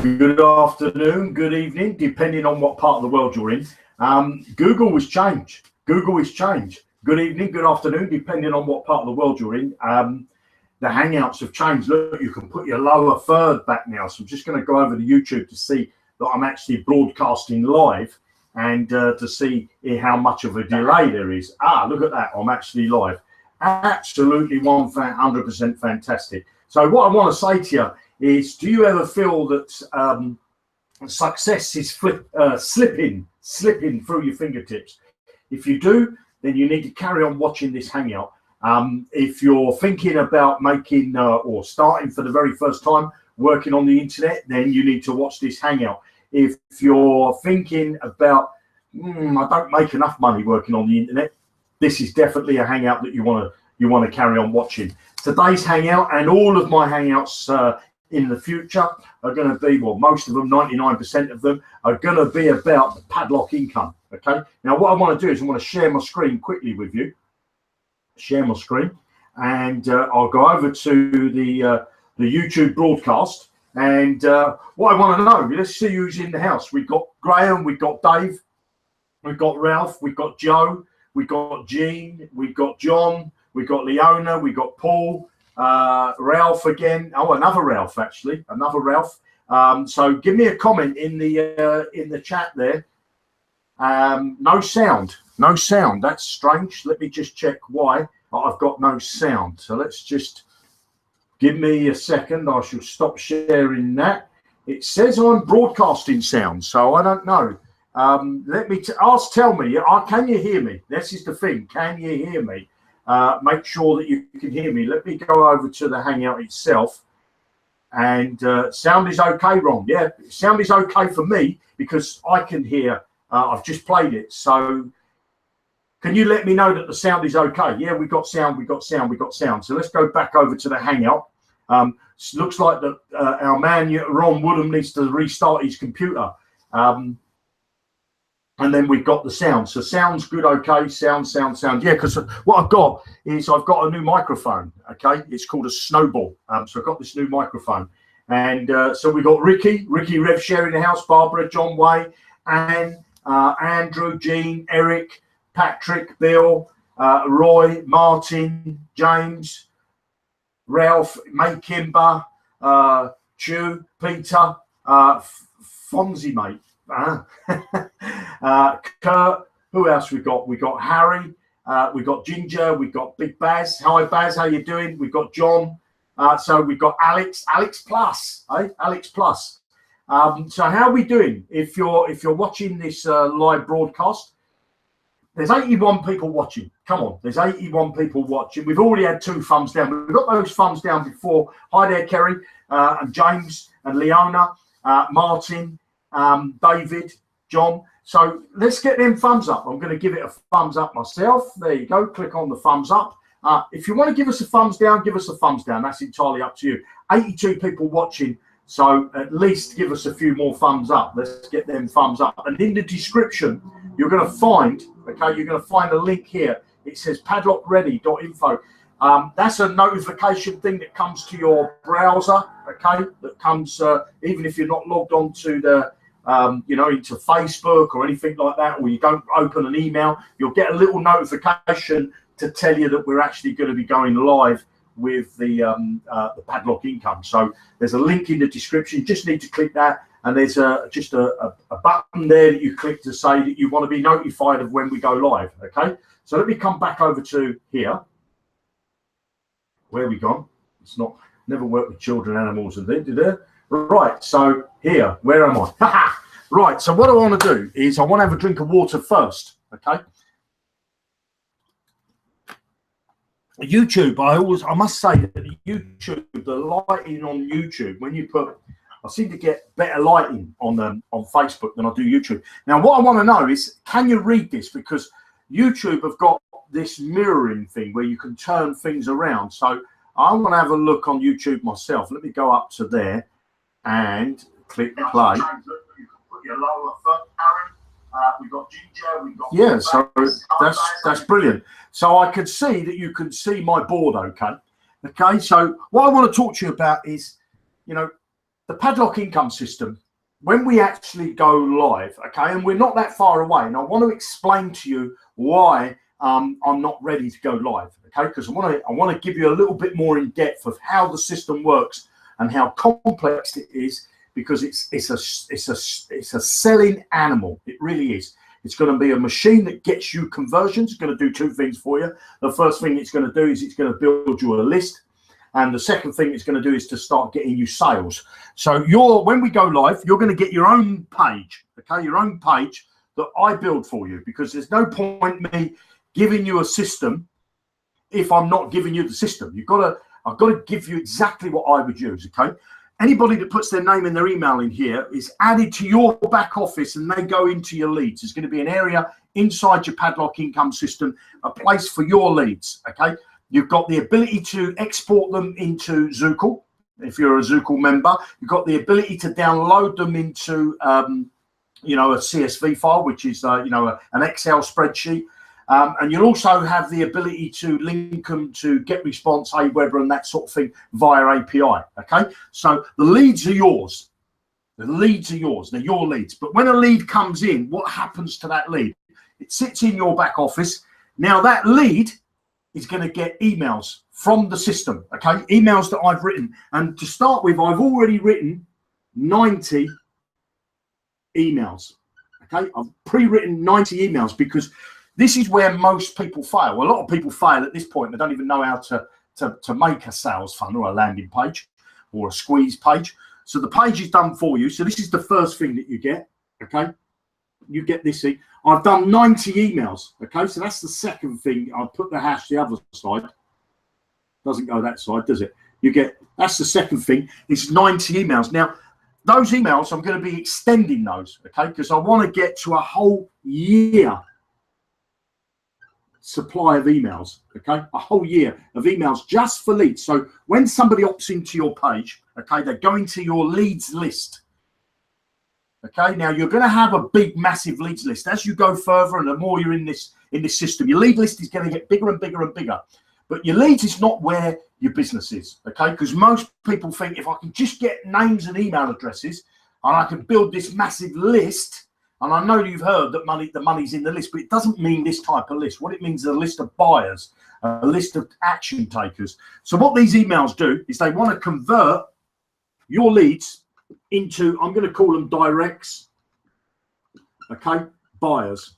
Good afternoon, good evening, depending on what part of the world you're in. Google has changed. Google has changed. Good evening, good afternoon, depending on what part of the world you're in. The Hangouts have changed. Look, you can put your lower third back now. So I'm just going to go over to YouTube to see that I'm actually broadcasting live and to see how much of a delay there is. Look at that. I'm actually live. Absolutely 100% fantastic. So what I want to say to you is, do you ever feel that success is slipping through your fingertips? If you do, then you need to carry on watching this Hangout. If you're thinking about making or starting for the very first time working on the internet, then you need to watch this Hangout. If you're thinking about, I don't make enough money working on the internet, this is definitely a Hangout that you want to carry on watching. Today's Hangout and all of my Hangouts in the future are going to be, well, most of them, 99% of them, are going to be about the Padlock income. Okay. Now, what I want to do is I want to share my screen quickly with you. Share my screen, and I'll go over to the YouTube broadcast. And what I want to know, let's see who's in the house. We've got Graham, we've got Dave, we've got Ralph, we've got Joe, we've got Jean, we've got John, we've got Leona, we've got Paul, Ralph again. Oh, another Ralph, actually, another Ralph. So give me a comment in the chat there. No sound. That's strange. Let me just check why I've got no sound. So let's just give me a second. I shall stop sharing that. It says I'm broadcasting sound, so I don't know. Let me tell me. Can you hear me? This is the thing. Can you hear me? Make sure that you can hear me. Let me go over to the Hangout itself. And sound is okay, Ron. Yeah, sound is okay for me because I can hear. I've just played it. So can you let me know that the sound is okay? Yeah, we got sound. So let's go back over to the Hangout. Looks like that our man Ron Woodham needs to restart his computer. And then we've got the sound. So sound's good, okay? Sound. Yeah, because what I've got is I've got a new microphone, okay? It's called a Snowball. So I've got this new microphone. And so we've got Ricky Rev sharing the house, Barbara, John Way, Anne, Andrew, Jean, Eric, Patrick, Bill, Roy, Martin, James, Ralph, May Kimber, Chew, Peter, Fonzie, mate. Kurt, who else we got? We got Harry, we got Ginger, we got Big Baz. Hi Baz, how you doing? We've got John. So we've got Alex Plus, Alex Plus. So how are we doing? If you're watching this live broadcast, there's 81 people watching. Come on, there's 81 people watching. We've already had 2 thumbs down. We've got those thumbs down before. Hi there, Kerry, and James, and Leona, Martin, David, John. So let's get them thumbs up. I'm going to give it a thumbs up myself. There you go. Click on the thumbs up. If you want to give us a thumbs down, give us a thumbs down. That's entirely up to you. 82 people watching. So at least give us a few more thumbs up. Let's get them thumbs up. And in the description, you're going to find, a link here. It says padlockready.info. That's a notification thing that comes to your browser, okay? That comes, even if you're not logged on to the, into Facebook or anything like that, or you don't open an email, you'll get a little notification to tell you that we're actually going to be going live with the Padlock income. So there's a link in the description. You just need to click that, and there's just a button there that you click to say that you want to be notified of when we go live. Okay. So let me come back over to here. Where are we gone? It's not. Never worked with children, animals, and things. Right. So here, where am I? Right. So what I want to do is I want to have a drink of water first. Okay. YouTube, I must say that YouTube, the lighting on YouTube, when you put, I seem to get better lighting on Facebook than I do YouTube. Now, what I want to know is, can you read this? Because YouTube have got this mirroring thing where you can turn things around. So I want to have a look on YouTube myself. Let me go up to there and click play. You can put your lower foot, Aaron. We've got Ginger, we've got... Yeah, so that's brilliant. So I can see that you can see my board, okay? Okay, so what I want to talk to you about is, the Padlock income system, when we actually go live, okay, and we're not that far away, and I want to explain to you why I'm not ready to go live, okay, because I want to give you a little bit more in depth of how the system works and how complex it is, because it's a selling animal. It really is. It's going to be a machine that gets you conversions. It's going to do two things for you. The first thing it's going to do is it's going to build you a list. And the second thing it's going to do is to start getting you sales. So when we go live, you're going to get your own page, okay? Your own page that I build for you, because there's no point me giving you a system if I'm not giving you the system. I've got to give you exactly what I would use, okay? Anybody that puts their name and their email in here is added to your back office, and they go into your leads. There's going to be an area inside your Padlock income system, a place for your leads, okay? You've got the ability to export them into Zookle. If you're a Zookle member, you've got the ability to download them into, a CSV file, which is, an Excel spreadsheet. And you'll also have the ability to link them to GetResponse, Aweber, and that sort of thing via API, okay? So the leads are yours. The leads are yours. They're your leads. But when a lead comes in, what happens to that lead? It sits in your back office. Now that lead is going to get emails from the system, okay? Emails that I've written. And to start with, I've already written 90 emails, okay? I've pre-written 90 emails, because this is where most people fail. A lot of people fail at this point. They don't even know how to make a sales funnel or a landing page or a squeeze page. So the page is done for you. So this is the first thing that you get, okay? You get this thing. I've done 90 emails, okay? So that's the second thing. I'll put the hash the other side. Doesn't go that side, does it? That's the second thing. It's 90 emails. Now, those emails, I'm going to be extending those, okay? Because I want to get to a whole year supply of emails, okay? A whole year of emails just for leads. So when somebody opts into your page, okay, they're going to your leads list. Okay, now you're going to have a big, massive leads list as you go further, and the more you're in this system, your lead list is going to get bigger and bigger and bigger. But your leads is not where your business is, okay? Because most people think, if I can just get names and email addresses, and I can build this massive list. And I know you've heard that the money's in the list, but it doesn't mean this type of list. What it means is a list of buyers, a list of action takers. So what these emails do is they want to convert your leads into, I'm going to call them directs, okay, buyers.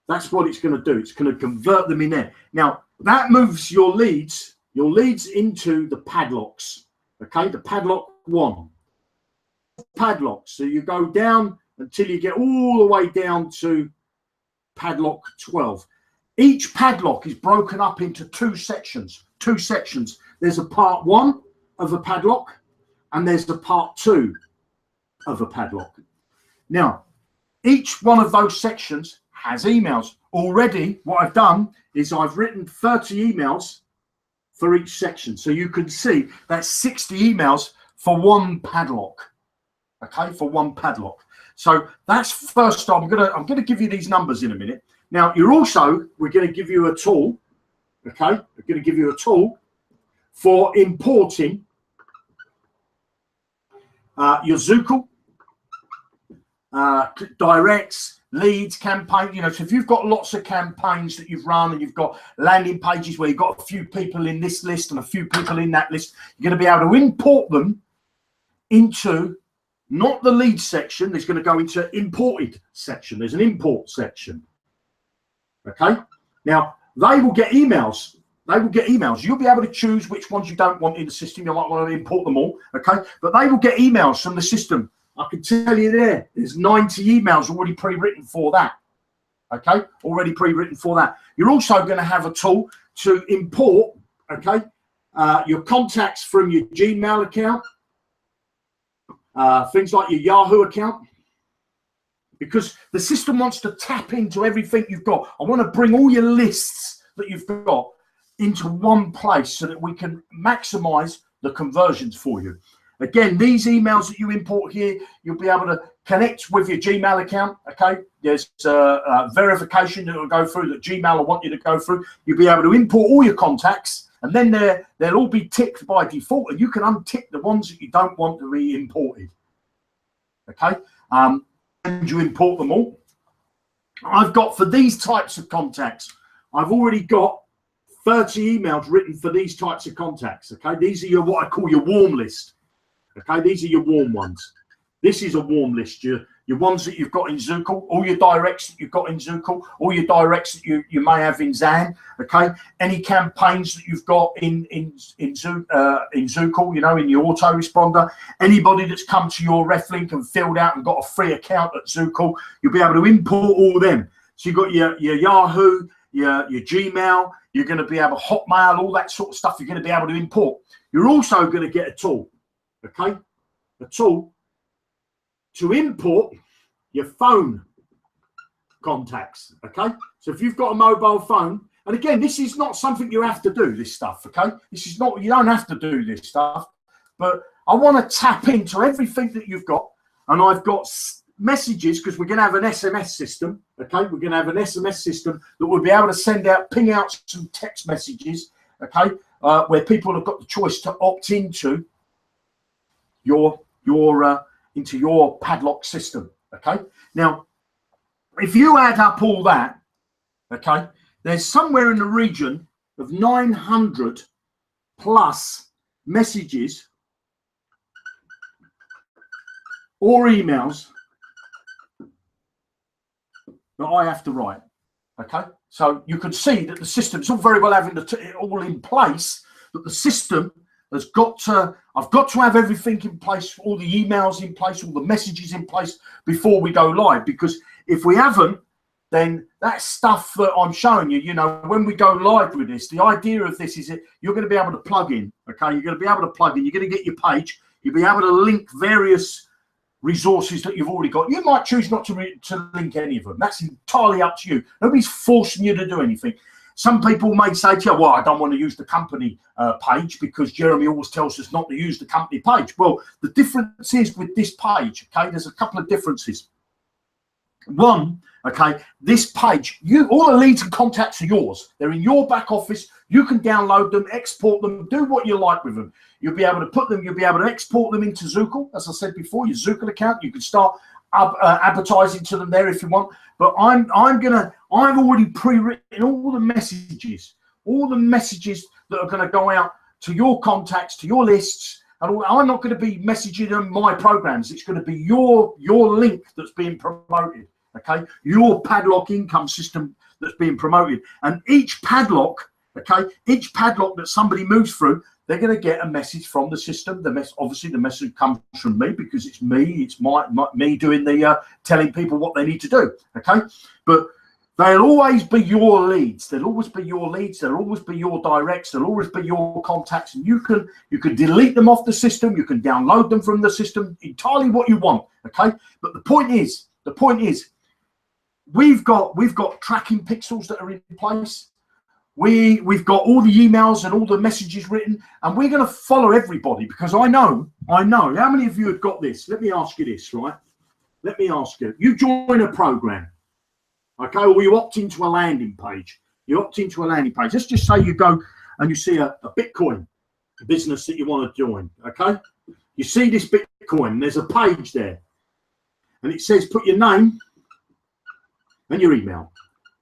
That's what it's going to do. It's going to convert them in there. Now, that moves your leads into the padlocks, okay, the padlock 1. Padlocks. So you go down until you get all the way down to padlock 12. Each padlock is broken up into two sections. There's a part 1 of a padlock, and there's the part 2 of a padlock. Now, each one of those sections has emails. Already, what I've done is I've written 30 emails for each section. So you can see that's 60 emails for one padlock. Okay, for one padlock. So that's first. I'm gonna give you these numbers in a minute. Now we're going to give you a tool. Okay, we're going to give you a tool for importing your Zookle, directs, leads, campaign. So if you've got lots of campaigns that you've run, and you've got landing pages where you've got a few people in this list and a few people in that list, you're going to be able to import them into not the lead section. There's going to go into imported section. There's an import section. Okay. Now they will get emails. You'll be able to choose which ones you don't want in the system. You might want to import them all. Okay. But they will get emails from the system. I can tell you there's 90 emails already pre-written for that. Okay. Already pre-written for that. You're also going to have a tool to import, okay, your contacts from your Gmail account. Things like your Yahoo account, because the system wants to tap into everything you've got. I want to bring all your lists that you've got into one place so that we can maximize the conversions for you. Again, these emails that you import here, you'll be able to connect with your Gmail account. Okay, there's verification that will go through, that Gmail will want you to go through. You'll be able to import all your contacts and then they'll all be ticked by default, and you can untick the ones that you don't want to be imported. Okay, and you import them all. I've got, for these types of contacts, I've already got 30 emails written for these types of contacts. Okay, these are your, what I call your warm list. Okay, these are your warm ones. This is a warm list. Your ones that you've got in Zookle, all your directs that you've got in Zookle, all your directs that you may have in Zan. Okay, any campaigns that you've got in Zookle, you know, in your autoresponder. Anybody that's come to your RefLink and filled out and got a free account at Zookle, you'll be able to import all of them. So you've got your Yahoo, your Gmail. You're going to be able to Hotmail, all that sort of stuff. You're going to be able to import. You're also going to get a tool. Okay, a tool to import your phone contacts. Okay, so if you've got a mobile phone, and again, this is not something you have to do, this stuff. Okay, this is not, you don't have to do this stuff, but I want to tap into everything that you've got. And I've got messages, because we're going to have an SMS system. Okay, we're going to have an SMS system that will be able to send out, ping out some text messages. Okay, where people have got the choice to opt into your Padlock system. Okay, now if you add up all that, okay, there's somewhere in the region of 900 plus messages or emails that I have to write. Okay, so you can see that the system's all very well having it all in place, but the system has got to, I've got to have everything in place, all the emails in place, all the messages in place before we go live. Because if we haven't, then that stuff that I'm showing you, you know, when we go live with this, the idea of this is that you're going to be able to plug in. Okay, you're going to be able to plug in. You're going to get your page. You'll be able to link various resources that you've already got. You might choose not to link any of them. That's entirely up to you. Nobody's forcing you to do anything. Some people may say to you, well, I don't want to use the company page because Jeremy always tells us not to use the company page. Well, the difference is with this page, okay, there's a couple of differences. One, okay, this page, all the leads and contacts are yours. They're in your back office. You can download them, export them, do what you like with them. You'll be able to put them, you'll be able to export them into Zookle. As I said before, your Zookle account, you can start advertising to them there if you want. But I've already pre-written all the messages that are going to go out to your contacts, to your lists. And I'm not going to be messaging them my programs. It's going to be your link that's being promoted. Okay, your Padlock income system that's being promoted. And each padlock, okay, each padlock that somebody moves through, they're going to get a message from the system. Obviously the message comes from me because it's me. It's me doing the telling people what they need to do. Okay, but they'll always be your leads. They'll always be your leads. They'll always be your directs. They'll always be your contacts. And you can delete them off the system. You can download them from the system. Entirely what you want. Okay, but the point is, we've got tracking pixels that are in place. We've got all the emails and all the messages written, and we're going to follow everybody because I know. How many of you have got this? Let me ask you this, right? Let me ask you. You join a program, okay, or you opt into a landing page. Let's just say you go and you see a Bitcoin business that you want to join, okay? You see this Bitcoin, there's a page there, and it says put your name and your email.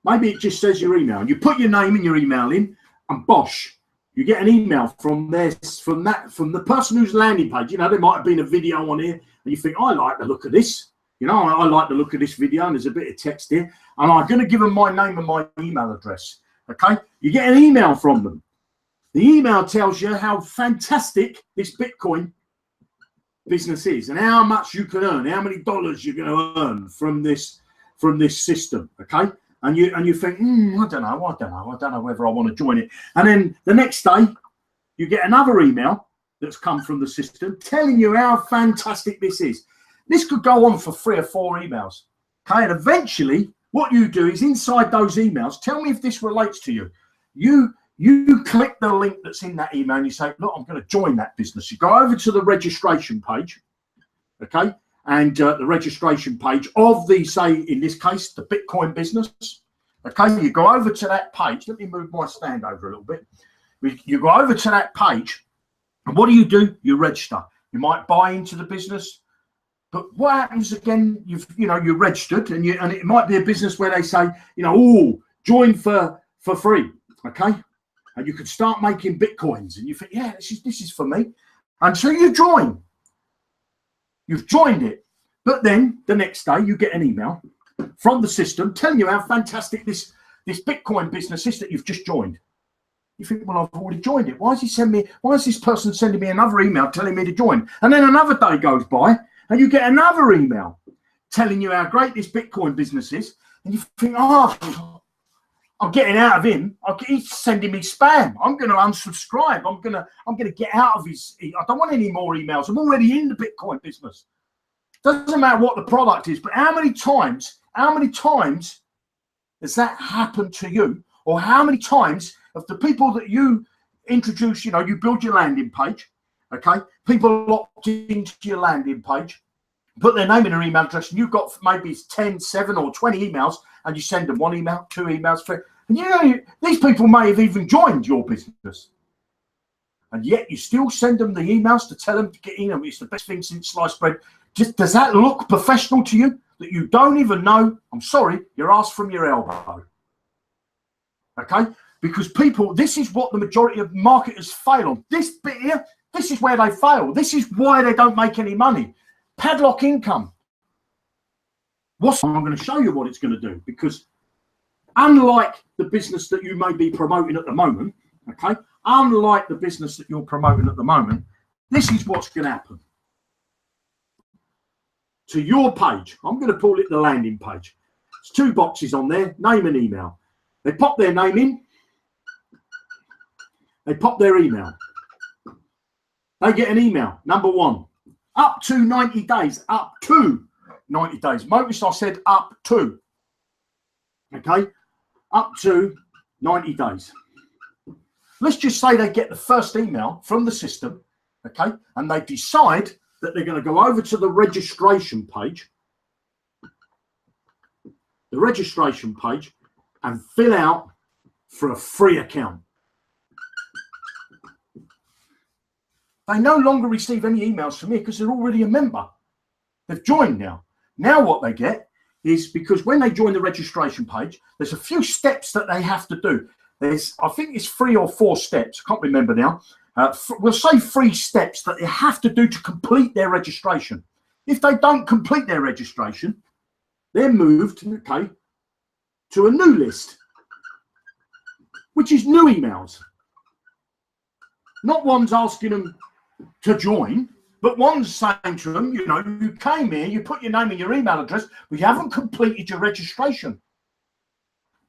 Maybe it just says your email, and you put your name and your email in, and bosh, you get an email from the person who's landing page. You know, there might have been a video on here, and you think, I like the look of this. You know, I like the look of this video, and there's a bit of text here, and I'm going to give them my name and my email address. Okay, you get an email from them. The email tells you how fantastic this Bitcoin business is, and how much you can earn, how many dollars you're going to earn from this system. Okay. And you think, I don't know whether I want to join it. And then the next day, you get another email that's come from the system telling you how fantastic this is. This could go on for 3 or 4 emails. Okay, and eventually, what you do is inside those emails, tell me if this relates to you. You click the link that's in that email, and you say, look, I'm going to join that business. You go over to the registration page, okay. And the registration page of the, say, in this case, the Bitcoin business. Okay, you go over to that page. Let me move my stand over a little bit. You go over to that page, and what do? You register. You might buy into the business, but what happens again? You're registered, and it might be a business where they say, oh, join for free, okay? And you could start making bitcoins, and you think, yeah, this is for me. And so you join. You've joined it, but then the next day you get an email from the system telling you how fantastic this Bitcoin business is that you've just joined. You think, well, I've already joined it. Why is this person sending me another email telling me to join? And then another day goes by and you get another email telling you how great this Bitcoin business is. And you think, oh, I'm getting out of him. He's sending me spam. I'm going to unsubscribe. I'm going to get out of his. I don't want any more emails. I'm already in the Bitcoin business. Doesn't matter what the product is, but how many times has that happened to you? Or how many times of the people that you introduce, you build your landing page, okay? People opt into your landing page, put their name in their email address, and you've got maybe 10, 7 or 20 emails, and you send them 1 email, 2 emails, 3. And these people may have even joined your business. And yet you still send them the emails to tell them to get in. It's the best thing since sliced bread. Does that look professional to you? That you don't even know, I'm sorry, you're asked from your elbow. Okay? Because people, this is what the majority of marketers fail on. This bit here, this is where they fail. This is why they don't make any money. Padlock income. I'm going to show you what it's going to do, because unlike the business that you may be promoting at the moment, okay, unlike the business that you're promoting at the moment, this is what's going to happen. To your page, I'm going to call it the landing page. There's 2 boxes on there, name and email. They pop their name in. They pop their email. They get an email, number 1. Up to 90 days, up to 90 days. Notice I said up to. Okay, up to 90 days. Let's just say they get the first email from the system, okay, and they decide that they're going to go over to the registration page, and fill out for a free account. They no longer receive any emails from me because they're already a member. They've joined now. Now what they get is, because when they join the registration page, there's a few steps that they have to do. I think it's 3 or 4 steps. I can't remember now. We'll say 3 steps that they have to do to complete their registration. If they don't complete their registration, they're moved, okay, to a new list, which is new emails. Not one's asking them to join, but one's saying to them, you came here, you put your name and your email address, but you haven't completed your registration.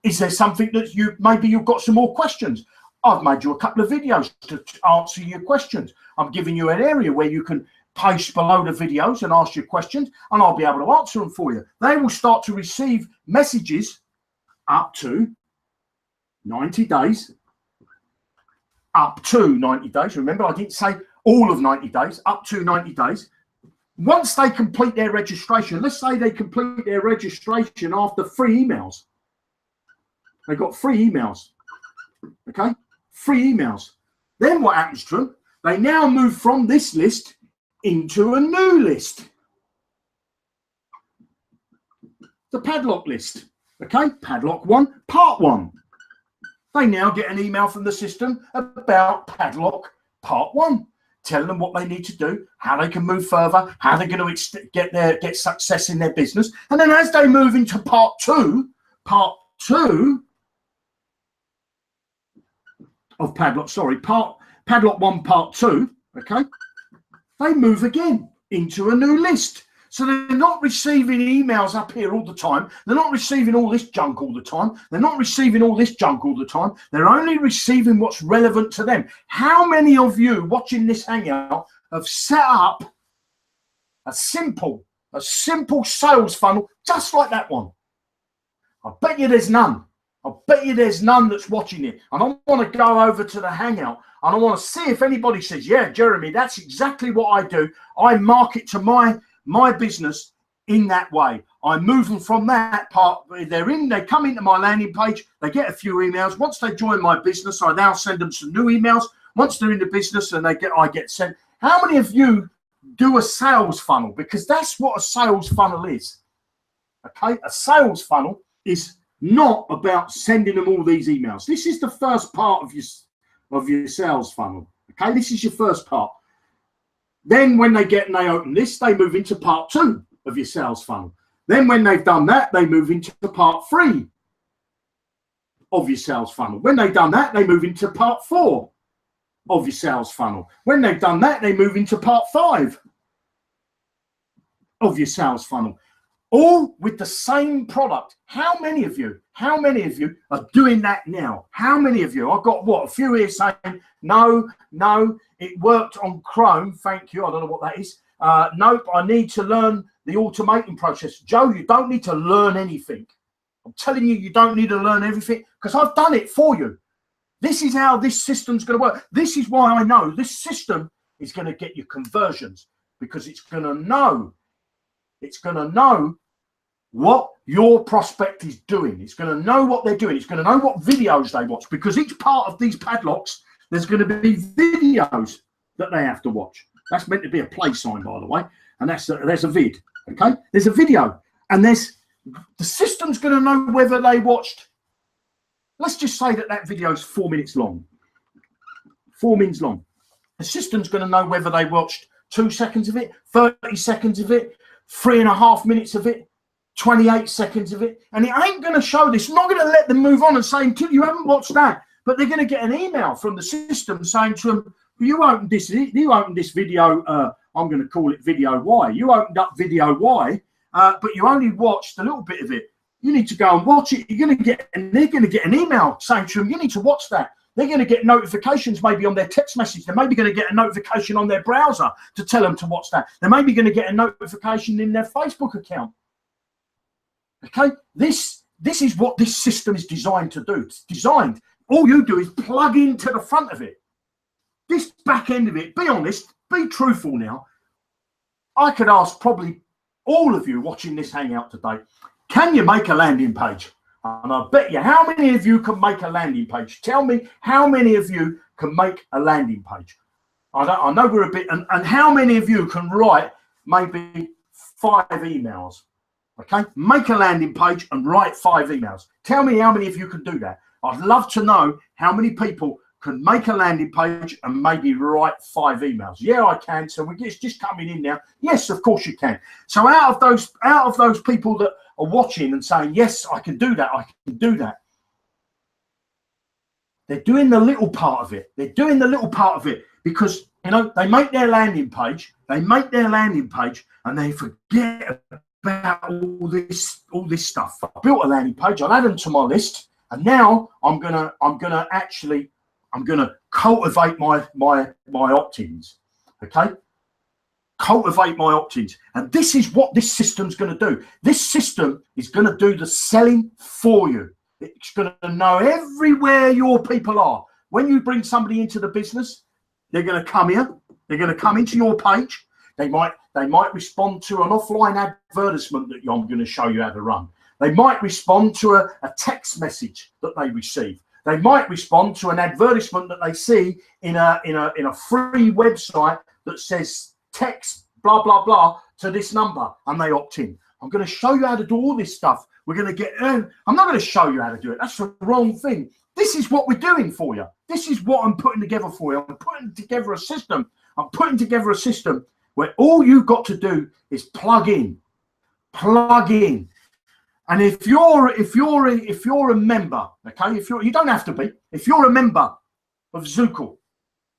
Is there something that maybe you've got some more questions? I've made you a couple of videos to answer your questions. I'm giving you an area where you can post below the videos and ask your questions, and I'll be able to answer them for you. They will start to receive messages up to 90 days. Up to 90 days. Remember, I didn't say all of 90 days, up to 90 days. Once they complete their registration, let's say they complete their registration after 3 emails. They got 3 emails. Okay? 3 emails. Then what happens to them? They now move from this list into a new list. The Padlock list. Okay? Padlock 1, part 1. They now get an email from the system about Padlock part 1, telling them what they need to do, how they can move further, how they're going to get success in their business. And then as they move into part 2 of Padlock, Padlock 1 part 2, okay, they move again into a new list. So they're not receiving emails up here all the time. They're not receiving all this junk all the time. They're not receiving all this junk all the time. They're only receiving what's relevant to them. How many of you watching this hangout have set up a simple sales funnel just like that one? I bet you there's none. I bet you there's none that's watching it. And I want to go over to the hangout and I want to see if anybody says, yeah, Jeremy, that's exactly what I do. I market to my business in that way. I move them from that part. They come into my landing page, they get a few emails. Once they join my business, I now send them some new emails. Once they're in the business and I get sent. How many of you do a sales funnel? Because that's what a sales funnel is. Okay, a sales funnel is not about sending them all these emails. This is the first part of your sales funnel. Okay, this is your first part. Then when they open this, they move into part 2 of your sales funnel. Then when they've done that, they move into part 3 of your sales funnel. When they've done that, they move into part 4 of your sales funnel. When they've done that, they move into part 5 of your sales funnel. All with the same product. How many of you are doing that now? How many of you? I've got a few here saying, no, it worked on Chrome. Thank you. I don't know what that is. Nope, I need to learn the automating process. Joe, you don't need to learn anything. I'm telling you, you don't need to learn everything because I've done it for you. This is how this system's going to work. This is why I know this system is going to get you conversions because it's going to know what your prospect is doing. It's going to know what they're doing. It's going to know what videos they watch because each part of these padlocks, there's going to be videos that they have to watch. That's meant to be a play sign, by the way. And there's a vid, okay? There's a video. And the system's going to know whether they watched. Let's just say that video is 4 minutes long. 4 minutes long. The system's going to know whether they watched 2 seconds of it, 30 seconds of it, 3.5 minutes of it, 28 seconds of it. And it ain't going to show this. It's not going to let them move on and say, until you haven't watched that. But they're going to get an email from the system saying to them, you opened this video, I'm going to call it video Y. You opened up video Y, but you only watched a little bit of it. You need to go and watch it. They're going to get an email saying to them, you need to watch that. They're going to get notifications maybe on their text message. They're maybe going to get a notification on their browser to tell them to watch that. They're maybe going to get a notification in their Facebook account. Okay, this is what this system is designed to do. It's designed. All you do is plug into the front of it. This back end of it, be honest, be truthful now. I could ask probably all of you watching this hangout today, can you make a landing page? And I bet you, how many of you can make a landing page? Tell me how many of you can make a landing page. I know we're a bit, and how many of you can write maybe 5 emails? Okay, make a landing page and write 5 emails. Tell me how many of you can do that. I'd love to know how many people can make a landing page and maybe write 5 emails. Yeah, I can. So it's just coming in now. Yes, of course you can. So out of those people that are watching and saying, yes, I can do that, I can do that. They're doing the little part of it. They're doing the little part of it because, they make their landing page. They make their landing page and they forget about all this stuff. I built a landing page. I'll add them to my list. And now I'm gonna cultivate my opt-ins. Okay, cultivate my opt-ins, and this is what this system's going to do. This system is going to do the selling for you. It's going to know everywhere your people are. When you bring somebody into the business, they're going to come here. They're going to come into your page. They might respond to an offline advertisement that I'm going to show you how to run. They might respond to a text message that they receive. They might respond to an advertisement that they see in a free website that says text blah blah blah to this number, and they opt in. I'm going to show you how to do all this stuff. We're going to get. I'm not going to show you how to do it. That's the wrong thing. This is what we're doing for you. This is what I'm putting together for you. I'm putting together a system. I'm putting together a system where all you've got to do is plug in. And if you're a member, okay, you don't have to be. If you're a member of Zookle,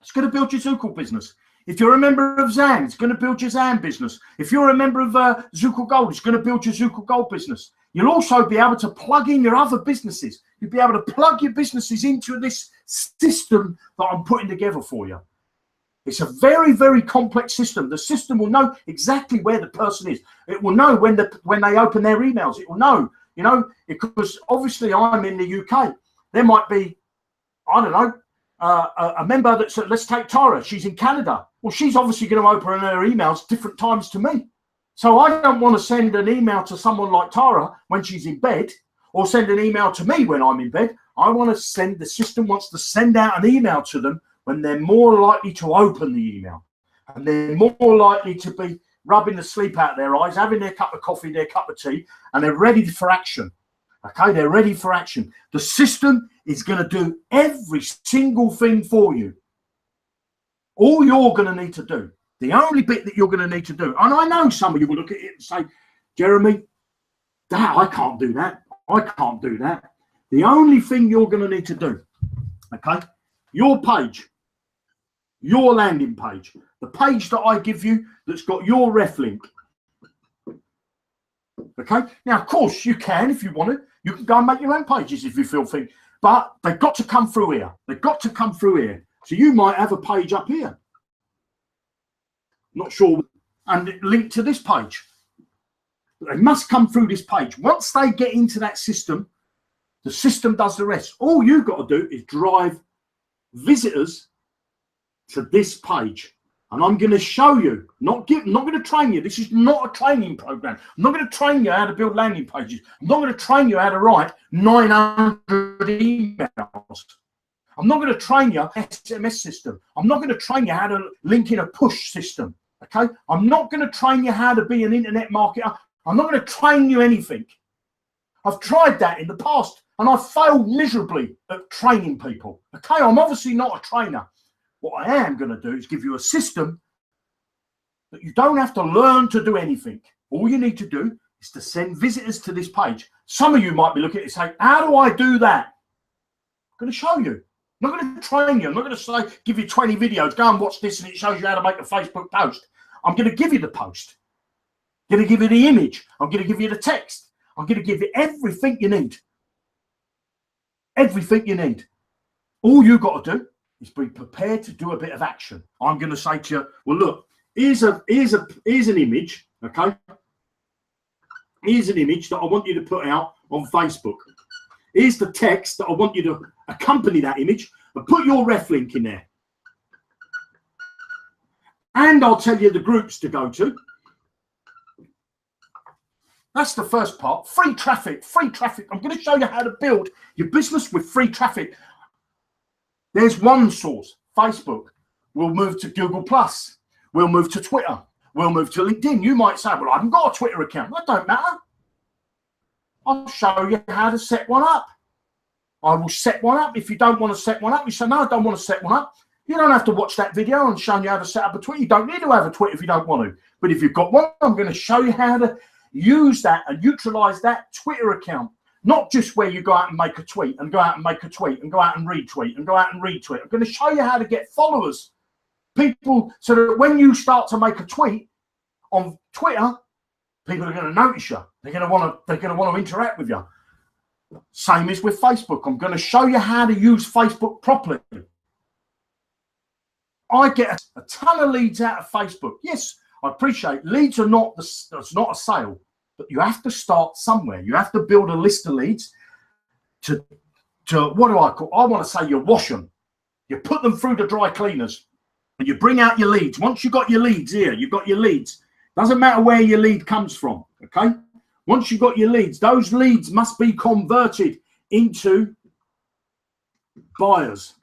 it's going to build your Zookle business. If you're a member of Zan, it's going to build your Zan business. If you're a member of Zookle Gold, it's going to build your Zookle Gold business. You'll also be able to plug in your other businesses. You'll be able to plug your businesses into this system that I'm putting together for you. It's a very, very complex system. The system will know exactly where the person is. It will know when they open their emails. It will know, because obviously I'm in the UK. There might be, I don't know, a member let's take Tara. She's in Canada. Well, she's obviously going to open her emails different times to me. So I don't want to send an email to someone like Tara when she's in bed, or send an email to me when I'm in bed. I want to send, the system wants to send out an email to them when they're more likely to open the email. And they're more likely to be rubbing the sleep out of their eyes, having their cup of coffee, their cup of tea, and they're ready for action. Okay, they're ready for action. The system is going to do every single thing for you. All you're going to need to do, the only bit that you're going to need to do, and I know some of you will look at it and say, Jeremy, I can't do that. I can't do that. The only thing you're going to need to do, okay, your page, your landing page, the page that I give you that's got your ref link. Okay, now, of course, you can, if you want to, you can go and make your own pages if you feel fit, but they've got to come through here. They've got to come through here. So you might have a page up here. Not sure. And link to this page. They must come through this page. Once they get into that system, the system does the rest. All you've got to do is drive visitors to this page. And I'm going to show you, not going to train you. This is not a training program. I'm not going to train you how to build landing pages. I'm not going to train you how to write 900 emails. I'm not going to train you SMS system. I'm not going to train you how to link in a push system. Okay? I'm not going to train you how to be an internet marketer. I'm not going to train you anything. I've tried that in the past and I've failed miserably at training people. Okay? I'm obviously not a trainer. What I am going to do is give you a system that you don't have to learn to do anything. All you need to do is to send visitors to this page. Some of you might be looking at it and saying, how do I do that? I'm going to show you. I'm not going to train you. I'm not going to say, give you 20 videos, go and watch this and it shows you how to make a Facebook post. I'm going to give you the post. I'm going to give you the image. I'm going to give you the text. I'm going to give you everything you need. Everything you need. All you've got to do is be prepared to do a bit of action. I'm going to say to you, well, look, here's an image, okay? Here's an image that I want you to put out on Facebook. Here's the text that I want you to accompany that image and put your ref link in there. And I'll tell you the groups to go to. That's the first part. Free traffic, free traffic. I'm going to show you how to build your business with free traffic. There's one source, Facebook. We'll move to Google+. We'll move to Twitter. We'll move to LinkedIn. You might say, well, I haven't got a Twitter account. That don't matter. I'll show you how to set one up. I will set one up. If you don't want to set one up, you say, no, I don't want to set one up. You don't have to watch that video and show you how to set up a Twitter. You don't need to have a Twitter if you don't want to. But if you've got one, I'm going to show you how to use that and utilize that Twitter account. Not just where you go out and make a tweet and go out and make a tweet and go out and retweet and go out and retweet. I'm going to show you how to get followers, people, so that when you start to make a tweet on Twitter, people are going to notice you. They're going to want to interact with you. Same as with Facebook. I'm going to show you how to use Facebook properly. I get a ton of leads out of Facebook. Yes, I appreciate leads are not it's not a sale. But you have to start somewhere. You have to build a list of leads to what do I call? I want to say you wash them. You put them through the dry cleaners and you bring out your leads. Once you've got your leads here, you've got your leads. Doesn't matter where your lead comes from, okay? Once you've got your leads, those leads must be converted into buyers,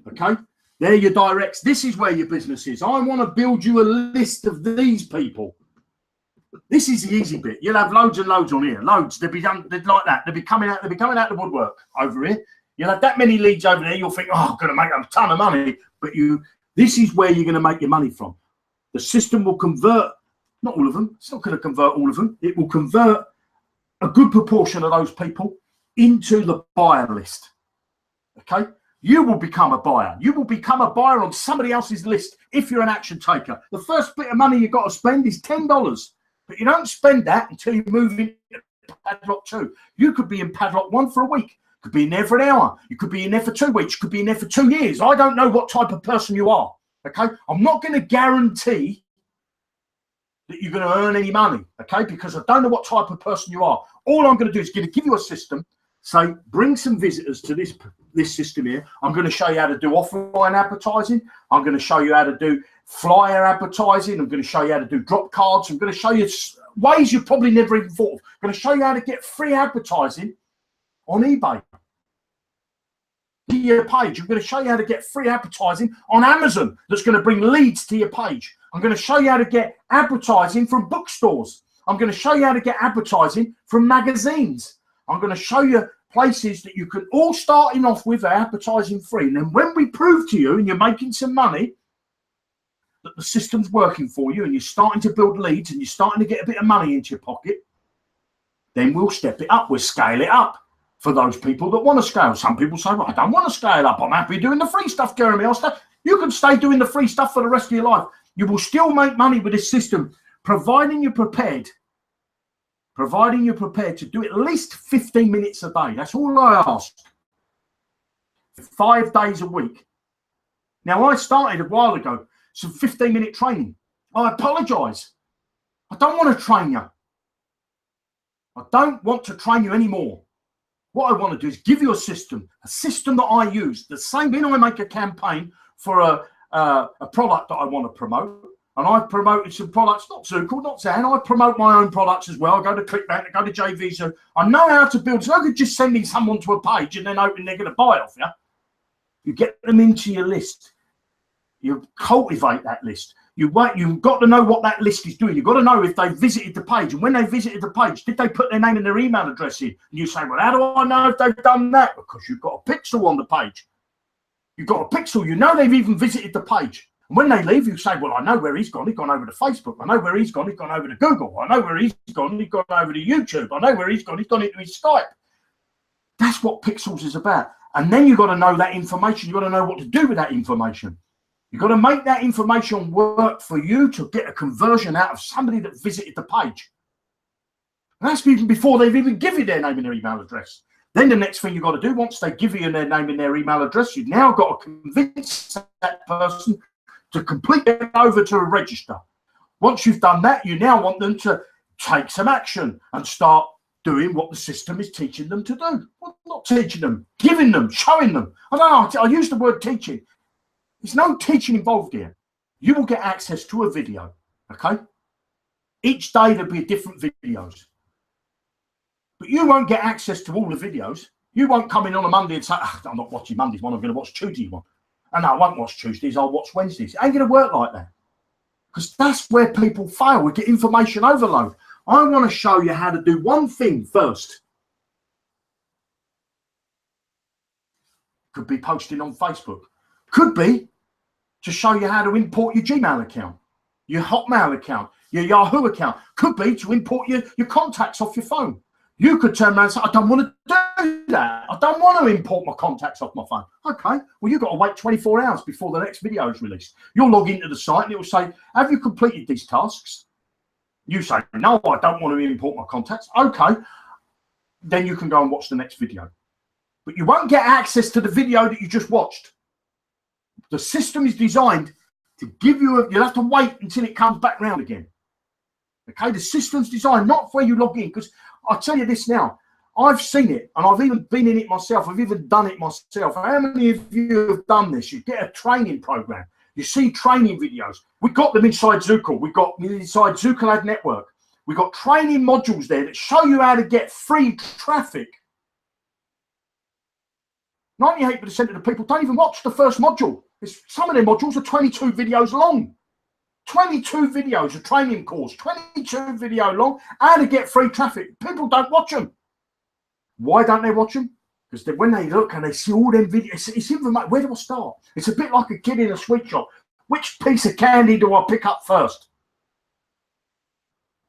okay? They're your directs. This is where your business is. I want to build you a list of these people. This is the easy bit. You'll have loads and loads on here. Loads. They'll be done like that. They'll be coming out the woodwork over here. You'll have that many leads over there. You'll think, oh, I'm going to make a ton of money. But this is where you're going to make your money from. The system will convert, not all of them. It's not going to convert all of them. It will convert a good proportion of those people into the buyer list. Okay? You will become a buyer. You will become a buyer on somebody else's list if you're an action taker. The first bit of money you've got to spend is $10. But you don't spend that until you move into Padlock 2. You could be in Padlock 1 for a week. You could be in there for an hour. You could be in there for 2 weeks. You could be in there for 2 years. I don't know what type of person you are. Okay? I'm not going to guarantee that you're going to earn any money. Okay? Because I don't know what type of person you are. All I'm going to do is give you a system. Say, bring some visitors to this system here. I'm going to show you how to do offline advertising. I'm going to show you how to do flyer advertising. I'm going to show you how to do drop cards. I'm going to show you ways you've probably never even thought of. I'm going to show you how to get free advertising on eBay. Your page. I'm going to show you how to get free advertising on Amazon that's going to bring leads to your page. I'm going to show you how to get advertising from bookstores. I'm going to show you how to get advertising from magazines. I'm going to show you places that you can all starting off with advertising free. And then when we prove to you and you're making some money, that the system's working for you and you're starting to build leads and you're starting to get a bit of money into your pocket, then we'll step it up. We'll scale it up for those people that want to scale. Some people say, well, I don't want to scale up. I'm happy doing the free stuff, Jeremy. You can stay doing the free stuff for the rest of your life. You will still make money with this system, providing you're prepared to do at least 15 minutes a day. That's all I ask. 5 days a week. Now, I started a while ago some 15-minute training. I apologize. I don't want to train you. I don't want to train you anymore. What I want to do is give you a system that I use. The same when I make a campaign for a product that I want to promote, and I've promoted some products, not Zookle, not Zan. I promote my own products as well. I go to ClickBank, I go to JV. So I know how to build. So I could just sending someone to a page and then hoping they're going to buy off you. You get them into your list. You cultivate that list. You've got to know what that list is doing. You've got to know if they visited the page. And when they visited the page, did they put their name and their email address in? And you say, well, how do I know if they've done that? Because you've got a pixel on the page. You've got a pixel. You know they've even visited the page. And when they leave, you say, well, I know where he's gone. He's gone over to Facebook. I know where he's gone. He's gone over to Google. I know where he's gone. He's gone over to YouTube. I know where he's gone. He's gone into his Skype. That's what pixels is about. And then you've got to know that information. You've got to know what to do with that information. You've got to make that information work for you to get a conversion out of somebody that visited the page. And that's even before they've even given you their name and their email address. Then the next thing you've got to do, once they give you their name and their email address, you've now got to convince that person to complete it over to a register. Once you've done that, you now want them to take some action and start doing what the system is teaching them to do. Well, not teaching them, giving them, showing them. I don't know, I use the word teaching. There's no teaching involved here. You will get access to a video, okay? Each day there'll be different videos. But you won't get access to all the videos. You won't come in on a Monday and say, I'm not watching Monday's one, I'm going to watch Tuesday's one. And no, I won't watch Tuesdays, I'll watch Wednesdays. It ain't going to work like that. Because that's where people fail. We get information overload. I want to show you how to do one thing first. Could be posting on Facebook. Could be to show you how to import your Gmail account, your Hotmail account, your Yahoo account. Could be to import your contacts off your phone. You could turn around and say, I don't want to do that. I don't want to import my contacts off my phone. Okay, well, you've got to wait 24 hours before the next video is released. You'll log into the site and it will say, have you completed these tasks? You say, no, I don't want to import my contacts. Okay, then you can go and watch the next video. But you won't get access to the video that you just watched. The system is designed to give you you'll have to wait until it comes back round again. Okay, the system's designed not where you log in, because I'll tell you this now, I've seen it and I've even been in it myself. I've even done it myself. How many of you have done this? You get a training program. You see training videos. We've got them inside Zookle. We've got inside Zookle Ad Network. We've got training modules there that show you how to get free traffic. 98% of the people don't even watch the first module. Some of their modules are 22 videos long. 22 videos, a training course, 22 video long, how to get free traffic. People don't watch them. Why don't they watch them? Because when they look and they see all them videos, it's information. Where do I start? It's a bit like a kid in a sweet shop. Which piece of candy do I pick up first?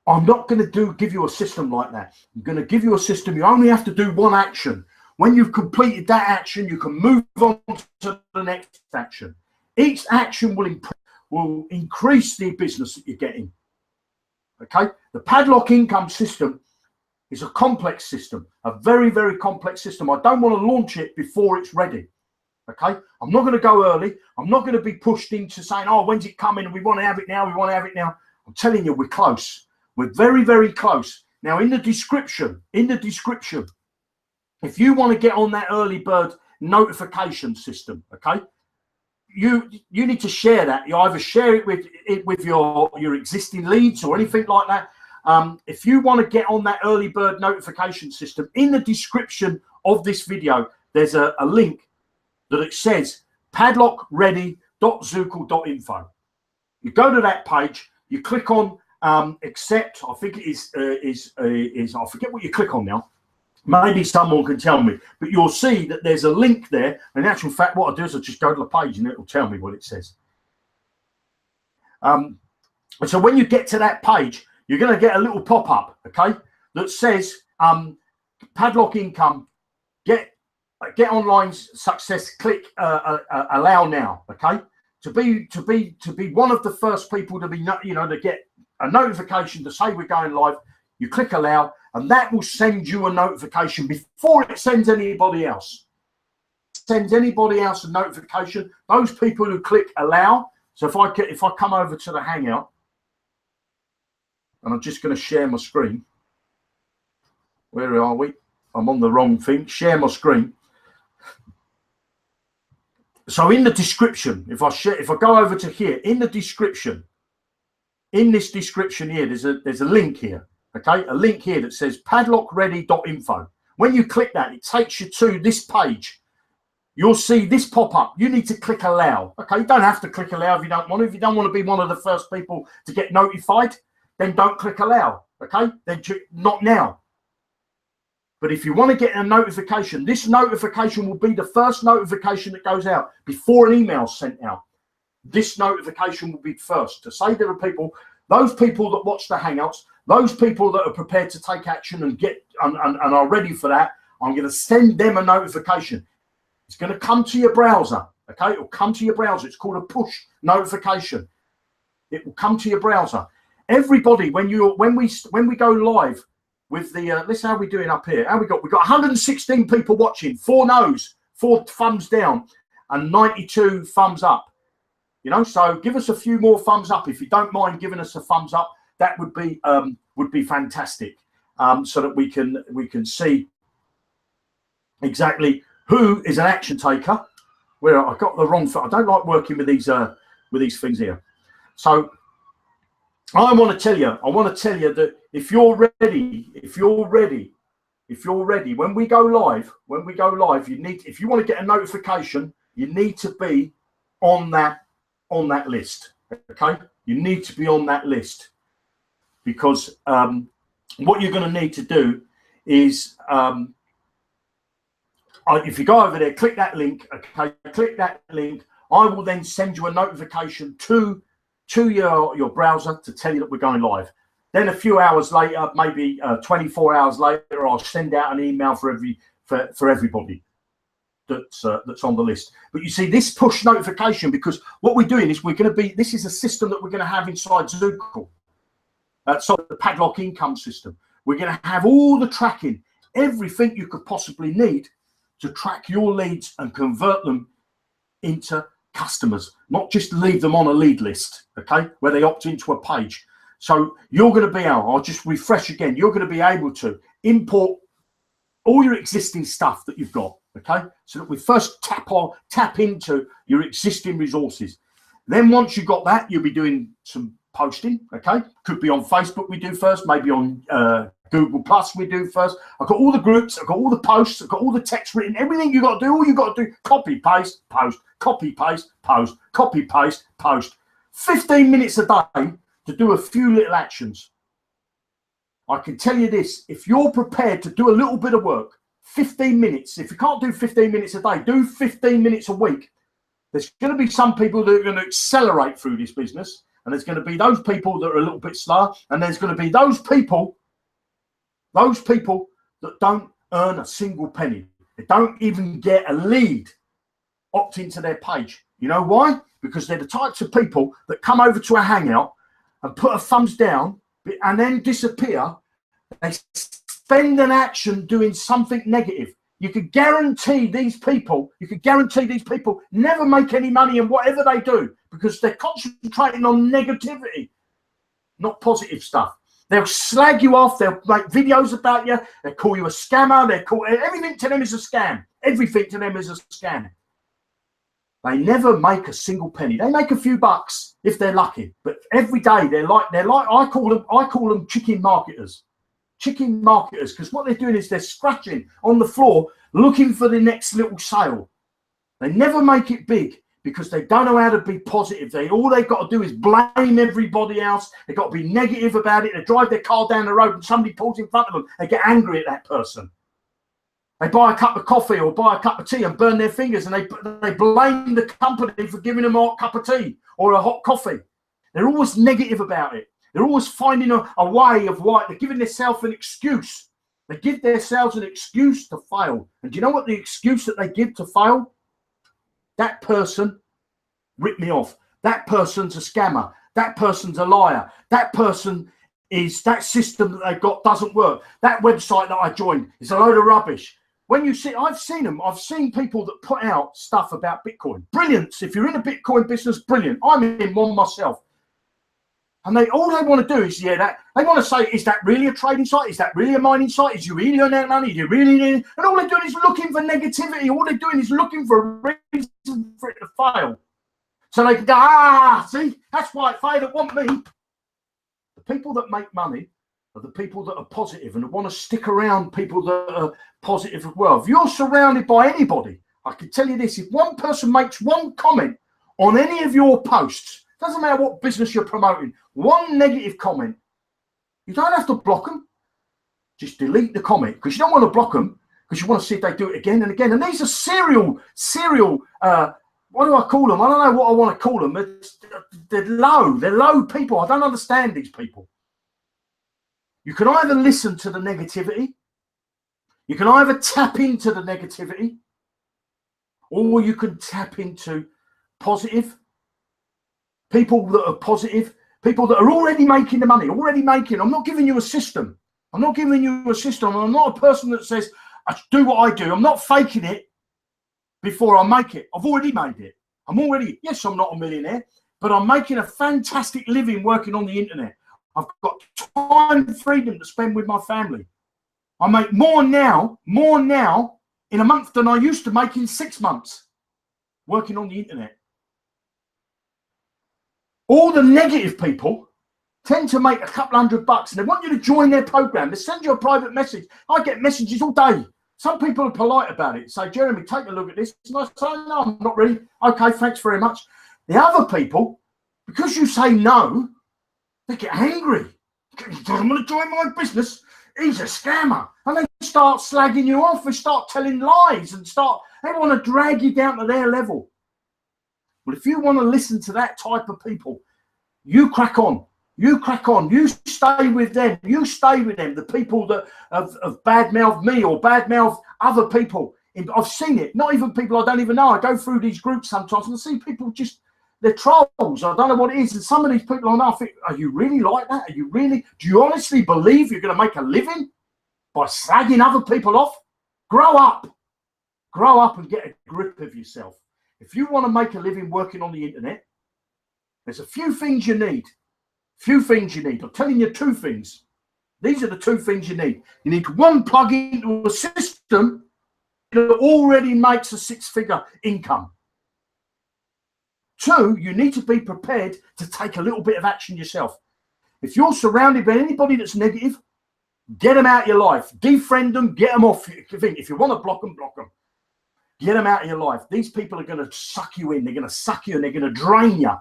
I'm not going to give you a system like that. I'm going to give you a system. You only have to do one action. When you've completed that action, you can move on to the next action. Each action will increase the business that you're getting. Okay? The Padlock income system is a complex system, a very, very complex system. I don't want to launch it before it's ready. Okay? I'm not going to go early. I'm not going to be pushed into saying, oh, when's it coming? We want to have it now. We want to have it now. I'm telling you, we're close. We're very, very close. Now, in the description, if you want to get on that early bird notification system, okay, you need to share that. You either share it with your existing leads or anything like that, if you want to get on that early bird notification system, in the description of this video, there's a link that it says padlockready.zookle.info. You go to that page, you click on accept. I think it is I forget what you click on now. Maybe someone can tell me, but you'll see that there's a link there. And in actual fact, what I do is I just go to the page and it will tell me what it says. So when you get to that page, you're going to get a little pop-up, okay, that says Padlock income, get online success, click allow now, okay, to be one of the first people to be, to get a notification to say we're going live. You click allow, and that will send you a notification before it sends anybody else. Sends anybody else a notification. Those people who click allow. So if I come over to the Hangout, and I'm just going to share my screen. Where are we? I'm on the wrong thing. Share my screen. So in the description, if I go over to here, in the description, in this description here, there's a link here. Okay, a link here that says padlockready.info. When you click that, it takes you to this page. You'll see this pop up. You need to click allow. Okay, you don't have to click allow if you don't want to. If you don't want to be one of the first people to get notified, then don't click allow. Okay, then not now. But if you want to get a notification, this notification will be the first notification that goes out before an email is sent out. This notification will be first to say to the people, those people that watch the Hangouts, those people that are prepared to take action and are ready for that, I'm going to send them a notification. It's going to come to your browser. Okay, it will come to your browser. It's called a push notification. It will come to your browser. Everybody, when we go live with the listen, how are we doing up here? We've got 116 people watching, 4 no's, 4 thumbs down, and 92 thumbs up. So give us a few more thumbs up if you don't mind giving us a thumbs up. That would be fantastic, so that we can see exactly who is an action taker. Where I got the wrong. I don't like working with these things here. So I want to tell you that if you're ready, when we go live, if you want to get a notification, you need to be on that list. Okay, you need to be on that list, because what you're going to need to do is if you go over there, click that link. Okay, click that link. I will then send you a notification to your browser to tell you that we're going live. Then a few hours later, maybe 24 hours later, I'll send out an email for everybody that's on the list. But you see, this push notification, because what we're doing is this is a system that we're going to have inside Zookle. So the Padlock income system. We're going to have all the tracking, everything you could possibly need to track your leads and convert them into customers, not just leave them on a lead list, okay, where they opt into a page. So you're going to be able, I'll just refresh again, you're going to be able to import all your existing stuff that you've got, okay, so that we first tap into your existing resources. Then once you've got that, you'll be doing some posting, okay, could be on Facebook we do first, maybe on Google Plus we do first. I've got all the groups, I've got all the posts, I've got all the text written, everything you got to do, all you got to do, copy, paste, post, copy, paste, post, copy, paste, post. 15 minutes a day to do a few little actions. I can tell you this, if you're prepared to do a little bit of work, 15 minutes, if you can't do 15 minutes a day, do 15 minutes a week. There's going to be some people that are going to accelerate through this business, and there's going to be those people that are a little bit slower, and there's going to be those people that don't earn a single penny. They don't even get a lead opt into their page. You know why? Because they're the types of people that come over to a Hangout and put a thumbs down and then disappear. They spend an action doing something negative. You could guarantee these people never make any money in whatever they do, because they're concentrating on negativity, not positive stuff. They'll slag you off. They'll make videos about you. They'll call you a scammer. Everything to them is a scam. Everything to them is a scam. They never make a single penny. They make a few bucks if they're lucky, but every day they're like I call them chicken marketers. Chicken marketers, because what they're doing is they're scratching on the floor looking for the next little sale. They never make it big because they don't know how to be positive. All they've got to do is blame everybody else. They've got to be negative about it. They drive their car down the road and somebody pulls in front of them. They get angry at that person. They buy a cup of coffee or buy a cup of tea and burn their fingers, and they blame the company for giving them a hot cup of tea or a hot coffee. They're always negative about it. They're always finding a way of why. They're giving themselves an excuse. They give themselves an excuse to fail. And do you know what the excuse that they give to fail? That person ripped me off. That person's a scammer. That person's a liar. That person is, that system that they've got doesn't work. That website that I joined is a load of rubbish. When you see, I've seen them. I've seen people that put out stuff about Bitcoin. Brilliant. If you're in a Bitcoin business, brilliant. I'm in one myself. And all they want to do is, they want to say, is that really a trading site? Is that really a mining site? Is you really earn that money? Do you really need it? And all they're doing is looking for negativity. All they're doing is looking for a reason for it to fail. So they can go, see, that's why it failed. It want me. The people that make money are the people that are positive and want to stick around people that are positive as well. If you're surrounded by anybody, I can tell you this, if one person makes one comment on any of your posts, doesn't matter what business you're promoting, one negative comment, you don't have to block them. Just delete the comment, because you don't want to block them, because you want to see if they do it again and again. And these are serial, what do I call them? I don't know what I want to call them. They're low people. I don't understand these people. You can either listen to the negativity, you can either tap into the negativity, or you can tap into positive. People that are positive, people that are already making the money, I'm not giving you a system. I'm not a person that says, I do what I do. I'm not faking it before I make it. I've already made it. Yes, I'm not a millionaire, but I'm making a fantastic living working on the internet. I've got time and freedom to spend with my family. I make more now in a month than I used to make in 6 months working on the internet. All the negative people tend to make a couple $100 and they want you to join their program. They send you a private message. I get messages all day. Some people are polite about it. Say, Jeremy, take a look at this. And I say, no, I'm not really. Okay, thanks very much. The other people, because you say no, they get angry. He doesn't want to join my business. He's a scammer. And they start slagging you off. They start telling lies and they want to drag you down to their level. But if you want to listen to that type of people, you crack on. You stay with them. The people that have badmouthed me or badmouthed other people. I've seen it. Not even people I don't even know. I go through these groups sometimes and I see people they're trolls. I don't know what it is. And some of these people I think, are you really like that? Do you honestly believe you're going to make a living by slagging other people off? Grow up and get a grip of yourself. If you want to make a living working on the internet, there's a few things you need. I'm telling you 2 things. These are the 2 things you need. You need to plug into a system that already makes a 6-figure income. 2, you need to be prepared to take a little bit of action yourself. If you're surrounded by anybody that's negative, get them out of your life. Defriend them, get them off. If you want to block them, block them. Get them out of your life. These people are going to suck you in. They're going to suck you and they're going to drain you.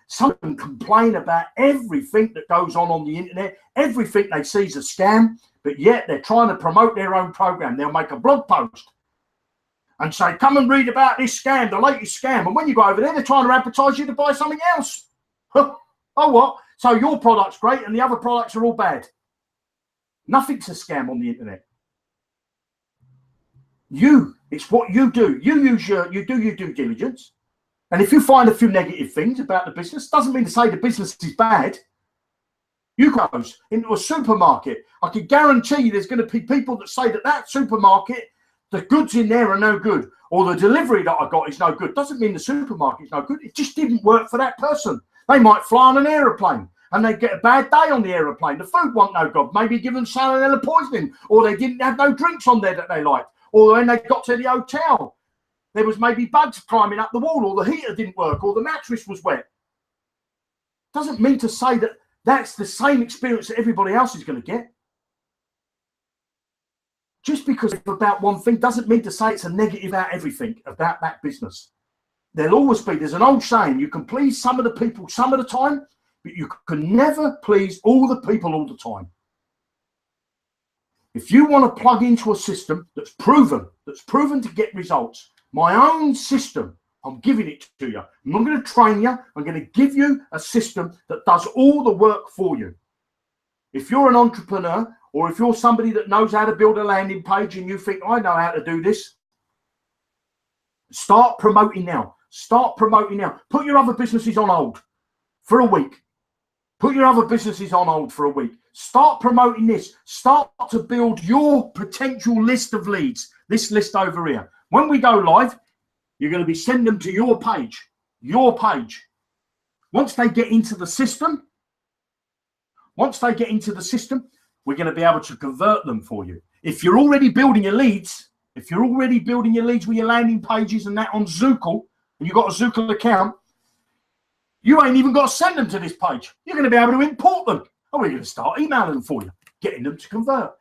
Some of them complain about everything that goes on the internet. Everything they see is a scam, but yet they're trying to promote their own program. They'll make a blog post and say, come and read about this scam, the latest scam. And when you go over there, they're trying to advertise you to buy something else. Oh, what? So your product's great and the other products are all bad. Nothing's a scam on the internet. It's what you do. You do your due diligence. And if you find a few negative things about the business, doesn't mean to say the business is bad. You go into a supermarket. I can guarantee you there's going to be people that say that supermarket, the goods in there are no good, or the delivery that I got is no good. Doesn't mean the supermarket's no good. It just didn't work for that person. They might fly on an aeroplane and they get a bad day on the aeroplane. The food wasn't no good. Maybe give them salmonella poisoning, or they didn't have no drinks on there that they liked. Or when they got to the hotel, there was maybe bugs climbing up the wall, or the heater didn't work, or the mattress was wet. Doesn't mean to say that that's the same experience that everybody else is going to get. Just because it's about one thing doesn't mean to say it's a negative about everything about that business. There'll always be, there's an old saying, you can please some of the people some of the time, but you can never please all the people all the time. If you want to plug into a system that's proven to get results, my own system, I'm giving it to you. I'm not going to train you. I'm going to give you a system that does all the work for you. If you're an entrepreneur, or if you're somebody that knows how to build a landing page and you think, I know how to do this, start promoting now. Start promoting now. Put your other businesses on hold for a week. Put your other businesses on hold for a week. Start promoting this. Start to build your potential list of leads. This list over here. When we go live, you're going to be sending them to your page. Your page. Once they get into the system, we're going to be able to convert them for you. If you're already building your leads, with your landing pages and that on Zookle, and you've got a Zookle account, you ain't even got to send them to this page. You're going to be able to import them. And we're going to start emailing them for you, getting them to convert.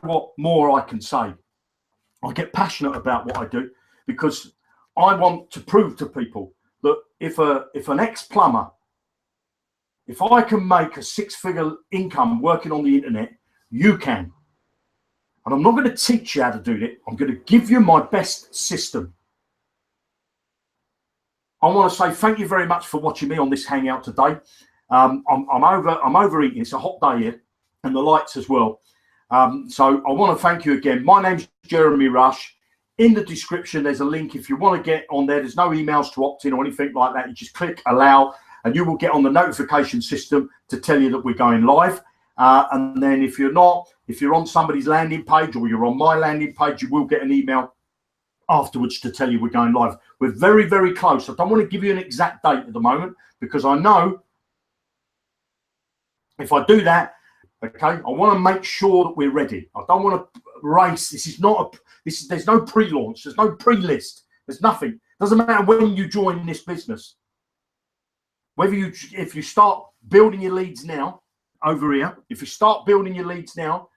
What more I can say? I get passionate about what I do because I want to prove to people that if an ex-plumber, if I can make a six-figure income working on the internet, you can. And I'm not going to teach you how to do it. I'm going to give you my best system. I want to say thank you very much for watching me on this hangout today. I'm overeating. It's a hot day here, and the lights as well. So I want to thank you again. My name's Jeremy Rush. In the description, there's a link if you want to get on there. There's no emails to opt in or anything like that. You just click allow, and you will get on the notification system to tell you that we're going live. And then if you're on somebody's landing page or you're on my landing page, you will get an email afterwards to tell you we're going live. We're very, very close. I don't want to give you an exact date at the moment because I know if I do that, okay, I want to make sure that we're ready. I don't want to race. There's no pre-launch. There's no pre-list. There's nothing. Doesn't matter when you join this business. If you start building your leads now, over here, if you start building your leads now,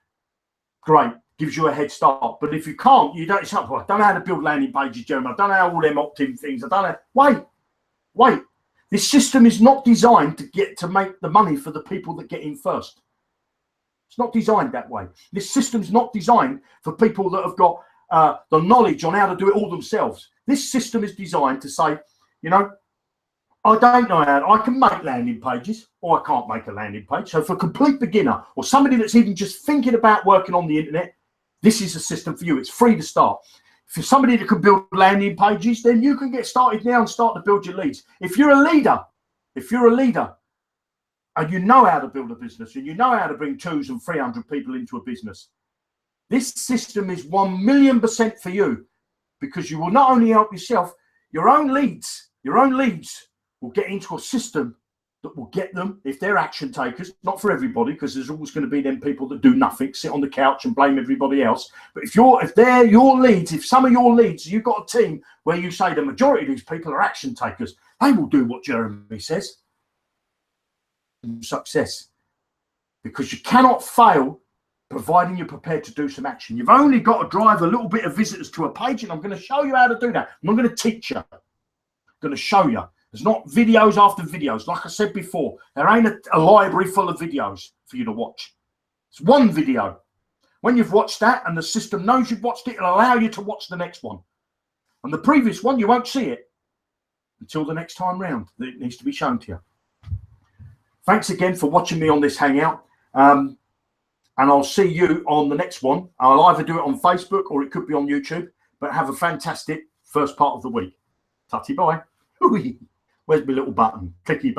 great, gives you a head start. But if you can't, I don't know how to build landing pages, Jeremy. I don't know how all them opt-in things. I don't know. Wait. This system is not designed to make the money for the people that get in first. It's not designed that way. This system's not designed for people that have got the knowledge on how to do it all themselves. This system is designed to say, I don't know how. I can make landing pages, or I can't make a landing page. So for a complete beginner or somebody that's even just thinking about working on the internet, this is a system for you. It's free to start. If you're somebody that can build landing pages, then you can get started now and start to build your leads. If you're a leader and you know how to build a business and you know how to bring 200 and 300 people into a business, this system is 1,000,000% for you, because you will not only help yourself, your own leads will get into a system that will get them, if they're action takers, not for everybody, because there's always going to be them people that do nothing, sit on the couch and blame everybody else. But if they're your leads, if some of your leads, you've got a team where you say the majority of these people are action takers, they will do what Jeremy says. Success. Because you cannot fail providing you're prepared to do some action. You've only got to drive a little bit of visitors to a page, and I'm going to show you how to do that. I'm not going to teach you. I'm going to show you. There's not videos after videos. Like I said before, there ain't a library full of videos for you to watch. It's one video. When you've watched that and the system knows you've watched it, it'll allow you to watch the next one. And the previous one, you won't see it until the next time round. It needs to be shown to you. Thanks again for watching me on this hangout. And I'll see you on the next one. I'll either do it on Facebook or it could be on YouTube. But have a fantastic first part of the week. Tutty bye. Where's my little button? Clicky button.